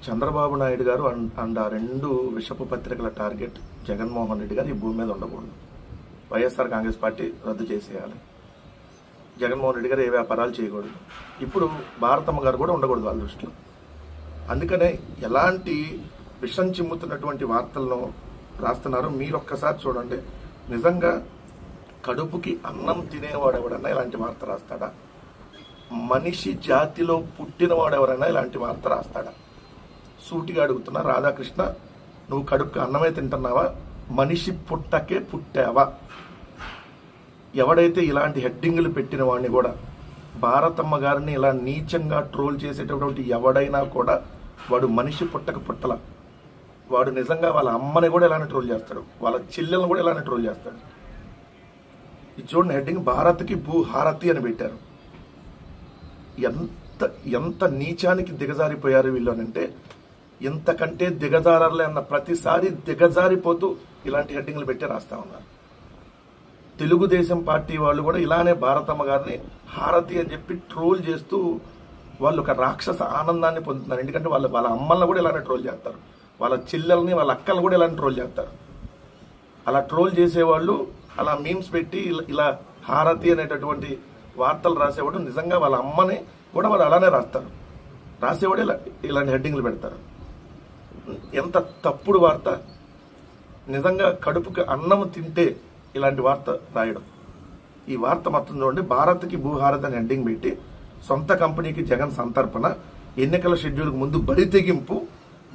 చంద్రబాబు నాయుడు గారు అండ్ ఆ రెండు విషపు పత్రికల టార్గెట్ జగన్మోహన్ రెడ్డి గారు ఈ భూమి మీద ఉండకూడదు. వైఎస్ఆర్ కాంగ్రెస్ పార్టీ రద్దు చేసేయాలి. జగన్మోహన్ రెడ్డి గారు ఏ వ్యాపారాలు చేయకూడదు. ఇప్పుడు భారతమ్మ గారు కూడా ఉండకూడదు వాళ్ళ దృష్టిలో. అందుకనే ఎలాంటి విషం చిమ్ముతున్నటువంటి వార్తలను రాస్తున్నారు మీరు ఒక్కసారి చూడండి. నిజంగా కడుపుకి అన్నం తినేవాడు ఎవడన్నా ఇలాంటి వార్త రాస్తాడా? మనిషి జాతిలో పుట్టినవాడు ఎవరైనా ఇలాంటి వార్త రాస్తాడా? సూటిగా అడుగుతున్నా, రాధాకృష్ణ, నువ్వు కడుపుకి అన్నమే తింటున్నావా? మనిషి పుట్టకే పుట్టావా? ఎవడైతే ఇలాంటి హెడ్డింగులు పెట్టిన వాడిని కూడా, భారతమ్మ గారిని ఇలా నీచంగా ట్రోల్ చేసేటటువంటి ఎవడైనా కూడా వాడు మనిషి పుట్టక పుట్టల. వాడు నిజంగా వాళ్ళ అమ్మని కూడా ఇలానే ట్రోల్ చేస్తాడు, వాళ్ళ చెల్లెలను కూడా ఇలానే ట్రోల్ చేస్తాడు. ఇది చూడండి, హెడ్డింగ్ భారత్కి భూహారతి అని పెట్టారు. ఎంత నీచానికి దిగజారిపోయారు వీళ్ళనంటే, ఇంతకంటే దిగజారలే అన్న ప్రతిసారి దిగజారిపోతూ ఇలాంటి హెడ్డింగ్లు పెట్టి రాస్తా ఉన్నారు. తెలుగుదేశం పార్టీ వాళ్ళు కూడా ఇలానే భారతమ్మ గారిని హారతి అని చెప్పి ట్రోల్ చేస్తూ వాళ్ళు ఒక రాక్షస ఆనందాన్ని పొందుతున్నారు. ఎందుకంటే వాళ్ళ అమ్మల్ని కూడా ఇలానే ట్రోల్ చేస్తారు, వాళ్ళ చెల్లెల్ని వాళ్ళ అక్కల్ని కూడా ఇలానే ట్రోల్ చేస్తారు. అలా ట్రోల్ చేసేవాళ్ళు అలా మీమ్స్ పెట్టి ఇలా హారతి అనేటటువంటి వార్తలు రాసేవాడు నిజంగా వాళ్ళ అమ్మని కూడా వాళ్ళు అలానే రాస్తారు. రాసేవాడు ఇలాంటి హెడ్డింగ్లు పెడతారు. ఎంత తప్పుడు వార్త! నిజంగా కడుపుకి అన్నం తింటే ఇలాంటి వార్త రాయడం. ఈ వార్త మొత్తం చూడండి, భారత్కి భూహారతి అని హెడ్డింగ్ పెట్టి సొంత కంపెనీకి జగన్ సంతర్పణ, ఎన్నికల షెడ్యూల్కు ముందు బరి తెగింపు,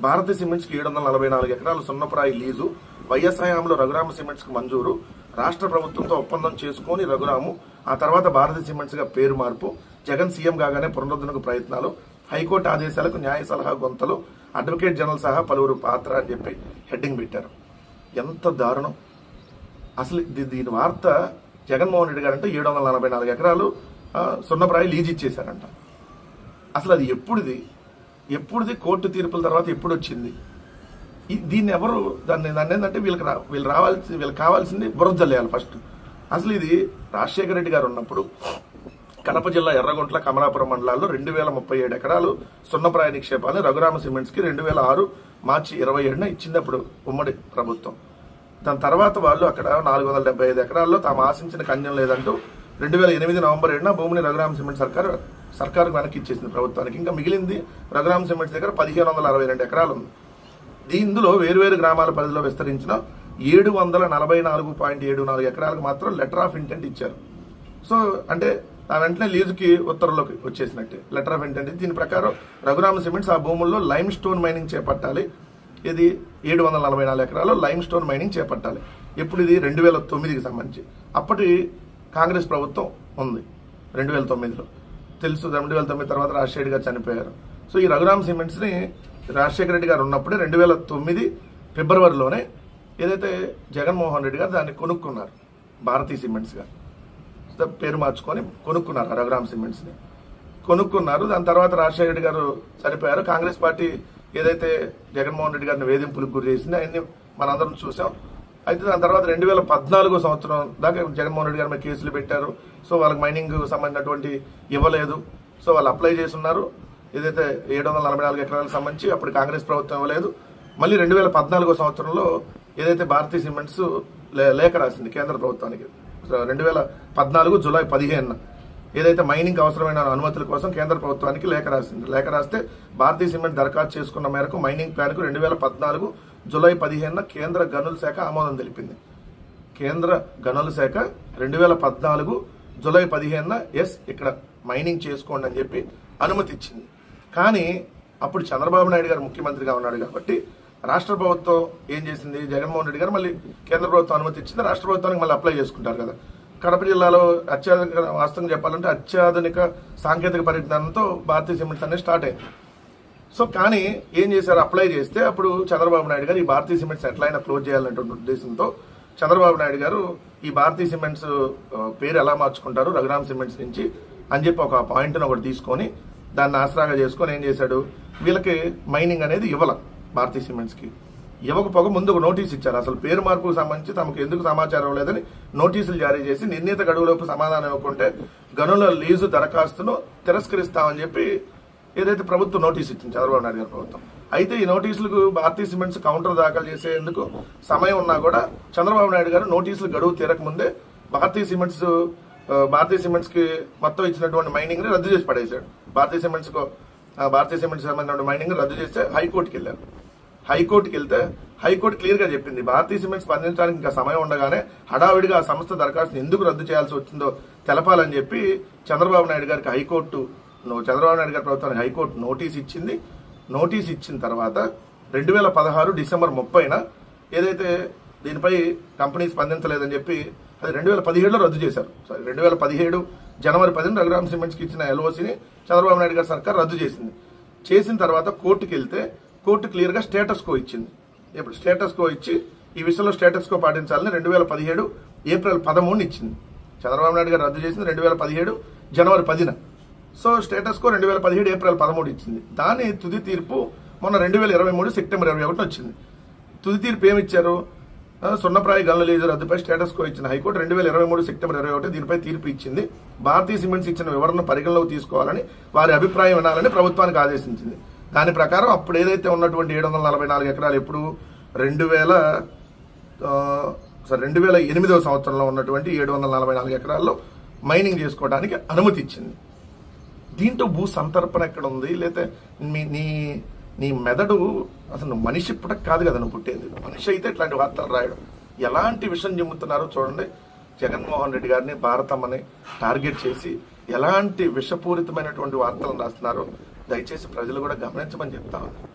భారతీ సిమెంట్స్కి 744 ఎకరాలు సున్నప్రాయి లీజు, వైఎస్ హయాంలో రఘురామ సిమెంట్స్కి మంజూరు, రాష్ట్ర ప్రభుత్వంతో ఒప్పందం చేసుకుని రఘురాము, ఆ తర్వాత భారతీ సిమెంట్స్గా పేరు మార్పు, జగన్ సీఎం కాగానే పునరుద్ధరణకు ప్రయత్నాలు, హైకోర్టు ఆదేశాలకు న్యాయ సలహా గొంతలు, అడ్వకేట్ జనరల్ సహా పలువురు పాత్ర అని చెప్పి హెడ్డింగ్ పెట్టారు. ఎంత దారుణం! అసలు దీని వార్త జగన్మోహన్ రెడ్డి గారు అంటే 744 ఎకరాలు సున్నప్రాయి లీజ్ ఇచ్చేశారంట. అసలు అది ఎప్పుడుది కోర్టు తీర్పుల తర్వాత ఎప్పుడు వచ్చింది? దీన్ని ఎవరు దాన్ని ఏంటంటే వీళ్ళకి కావాల్సింది బురద జల్లేయాలి ఫస్ట్. అసలు ఇది రాజశేఖర రెడ్డి గారు ఉన్నప్పుడు కడప జిల్లా ఎర్రగుంట్ల కమలాపురం మండలాల్లో 2037 ఎకరాలు సున్నప్రాయ నిక్షేపాన్ని రఘురామ సిమెంట్స్కి 2006 మార్చి 27న ఇచ్చింది అప్పుడు ఉమ్మడి ప్రభుత్వం. దాని తర్వాత వాళ్ళు అక్కడ 475 ఎకరాల్లో తాము ఆశించిన కన్యం లేదంటూ 2008 నవంబర్ 7న భూమిని రఘురామ సిమెంట్ సర్కారుకు వెనక్కి ఇచ్చేసింది ప్రభుత్వానికి. ఇంకా మిగిలింది రఘురామ సిమెంట్స్ దగ్గర 1562 ఎకరాలు ఉంది. ఇందులో వేర్వేరు గ్రామాల పరిధిలో విస్తరించిన 744.74 ఎకరాలకు మాత్రం లెటర్ ఆఫ్ ఇంటెంట్ ఇచ్చారు. సో అంటే ఆ వెంటనే లీజుకి ఉత్తర్వులోకి వచ్చేసినట్టే లెటర్ ఆఫ్ ఇంటెంట్. దీని ప్రకారం రఘురామ సిమెంట్స్ ఆ భూముల్లో లైమ్ స్టోన్ మైనింగ్ చేపట్టాలి. ఇది 744 ఎకరాల్లో లైమ్ స్టోన్ మైనింగ్ చేపట్టాలి. ఇప్పుడు ఇది 2009కి సంబంధించి. అప్పటి కాంగ్రెస్ ప్రభుత్వం ఉంది 2009లో. తెలుసు, 2009 తర్వాత రాజశేఖర రెడ్డి గారు చనిపోయారు. సో ఈ రఘురామ సిమెంట్స్ని రాజశేఖర రెడ్డి గారు ఉన్నప్పుడే 2009 ఫిబ్రవరిలోనే ఏదైతే జగన్మోహన్ రెడ్డి గారు దాన్ని కొనుక్కున్నారు, భారతీ సిమెంట్స్గా పేరు మార్చుకొని కొనుక్కున్నారు. రఘురామ సిమెంట్స్ని కొనుక్కున్నారు. దాని తర్వాత రాజశేఖర రెడ్డి గారు చనిపోయారు. కాంగ్రెస్ పార్టీ ఏదైతే జగన్మోహన్ రెడ్డి గారిని వేధింపులకు గురి చేసింది అవన్నీ మనందరం చూసాం. అయితే దాని తర్వాత 2014 సంవత్సరం దాకా జగన్మోహన్ రెడ్డి గారి మీద కేసులు పెట్టారు. సో వాళ్ళకి మైనింగ్ సంబంధించినటువంటి ఇవ్వలేదు. సో వాళ్ళు అప్లై చేస్తున్నారు. ఏదైతే 744 ఎకరాలకు సంబంధించి అప్పుడు కాంగ్రెస్ ప్రభుత్వం ఇవ్వలేదు. మళ్ళీ 2014 సంవత్సరంలో ఏదైతే భారతీ సిమెంట్స్ లేఖ రాసింది కేంద్ర ప్రభుత్వానికి 2014 జూలై 15న ఏదైతే మైనింగ్ అవసరమైన అనుమతుల కోసం కేంద్ర ప్రభుత్వానికి లేఖ రాసింది. లేఖ రాస్తే భారతీ సిమెంట్ దరఖాస్తు చేసుకున్న మేరకు మైనింగ్ ప్లాన్కు 2014 జూలై 15న కేంద్ర గనుల శాఖ ఆమోదం తెలిపింది. కేంద్ర గనుల శాఖ 2014 జూలై 15న ఇక్కడ మైనింగ్ చేసుకోండి అని చెప్పి అనుమతి ఇచ్చింది. కానీ అప్పుడు చంద్రబాబు నాయుడు గారు ముఖ్యమంత్రిగా ఉన్నాడు కాబట్టి రాష్ట్ర ప్రభుత్వం ఏం చేసింది, జగన్మోహన్ రెడ్డి గారు మళ్ళీ కేంద్ర ప్రభుత్వం అనుమతి ఇచ్చింది, రాష్ట్ర ప్రభుత్వానికి మళ్ళీ అప్లై చేసుకుంటారు కదా. కడప జిల్లాలో వాస్తవంగా చెప్పాలంటే అత్యాధునిక సాంకేతిక పరిజ్ఞానంతో భారతీ సిమెంట్స్ అనేది స్టార్ట్ అయింది. సో కానీ ఏం చేశారు, అప్లై చేస్తే అప్పుడు చంద్రబాబు నాయుడు గారు ఈ భారతీ సిమెంట్స్ ఎట్లయినా క్లోజ్ చేయాలనేటువంటి ఉద్దేశంతో చంద్రబాబు నాయుడు గారు ఈ భారతీ సిమెంట్స్ పేరు ఎలా మార్చుకుంటారు రఘురామ సిమెంట్స్ నుంచి అని చెప్పి ఒక పాయింట్ను ఒకటి తీసుకొని దాన్ని ఆసరాగా చేసుకొని ఏం చేశాడు, వీళ్ళకి మైనింగ్ అనేది ఇవ్వాల భారతీ సిమెంట్స్కి. ఇవ్వకపోగా ముందు ఒక నోటీస్ ఇచ్చారు. అసలు పేరు మార్పుకు సంబంధించి తమకు ఎందుకు సమాచారం లేదని నోటీసులు జారీ చేసి నిర్ణీత గడువులోపు సమాధానం ఇవ్వకుంటే గనుల లీజు దరఖాస్తును తిరస్కరిస్తామని చెప్పి ఏదైతే ప్రభుత్వం నోటీస్ ఇచ్చింది చంద్రబాబు నాయుడు గారి ప్రభుత్వం. అయితే ఈ నోటీసులకు భారతీయ సిమెంట్స్ కౌంటర్ దాఖలు చేసేందుకు సమయం ఉన్నా కూడా చంద్రబాబు నాయుడు గారు నోటీసులు గడువు తీరక ముందే భారతీయ సిమెంట్స్ కి మొత్తం ఇచ్చినటువంటి మైనింగ్ ని రద్దు చేసి పడేశాడు. భారతీయ సిమెంట్స్ సంబంధించిన మైనింగ్ రద్దు చేస్తే హైకోర్టుకి వెళ్ళారు. హైకోర్టుకి వెళ్తే హైకోర్టు క్లియర్ గా చెప్పింది భారతీయ సిమెంట్స్ స్పందించడానికి ఇంకా సమయం ఉండగానే హడావిడిగా ఆ సంస్థ దరఖాస్తును ఎందుకు రద్దు చేయాల్సి వచ్చిందో తెలపాలని చెప్పి చంద్రబాబు నాయుడు గారి ప్రభుత్వానికి హైకోర్టు నోటీస్ ఇచ్చింది. నోటీస్ ఇచ్చిన తర్వాత 2016 డిసెంబర్ 30న ఏదైతే దీనిపై కంపెనీ స్పందించలేదని చెప్పి అది 2017లో రద్దు చేశారు. 2017 జనవరి 10న రఘురామ్ సిమెంట్స్ కి ఇచ్చిన ఎల్ఓసిని చంద్రబాబు నాయుడు గారి సర్కార్ రద్దు చేసింది. చేసిన తర్వాత కోర్టుకి వెళ్తే కోర్టు క్లియర్ గా స్టేటస్ కో ఇచ్చింది. ఇప్పుడు స్టేటస్ కో ఇచ్చి ఈ విషయంలో స్టేటస్ కో పాటించాలని 2017 ఏప్రిల్ 13 ఇచ్చింది. చంద్రబాబు నాయుడు గారు రద్దు చేసింది 2017 జనవరి 10న. సో స్టేటస్ కో 2017 ఏప్రిల్ 13 ఇచ్చింది. దాని తుది తీర్పు మొన్న 2023 సెప్టెంబర్ 21 వచ్చింది. తుది తీర్పు ఏమిచ్చారు? సున్నప్రాయ గనుల లీజు రద్దుపై స్టేటస్ కో ఇచ్చిన హైకోర్టు 2023 సెప్టెంబర్ 21 దీనిపై తీర్పు ఇచ్చింది. భారతీయ సిమెంట్స్ ఇచ్చిన వివరణ పరిగణలోకి తీసుకోవాలని వారి అభిప్రాయం వినాలని ప్రభుత్వానికి ఆదేశించింది. దాని ప్రకారం అప్పుడు ఏదైతే ఉన్నటువంటి 744 ఎకరాలు ఎప్పుడు 2008వ సంవత్సరంలో ఉన్నటువంటి 744 ఎకరాల్లో మైనింగ్ చేసుకోవడానికి అనుమతి ఇచ్చింది. దీంట్లో భూ సంతర్పణ ఎక్కడ ఉంది? లేకపోతే నీ మెదడు అసలు మనిషి పుట్టక కాదు కదా నువ్వు పుట్టేది. మనిషి అయితే ఇట్లాంటి వార్తలు రాయడం ఎలాంటి విషయం చెబుతున్నారో చూడండి. జగన్మోహన్ రెడ్డి గారిని భారతమ్మని టార్గెట్ చేసి ఎలాంటి విషపూరితమైనటువంటి వార్తలను రాస్తున్నారో దయచేసి ప్రజలు కూడా గమనించమని చెప్తా ఉన్నారు.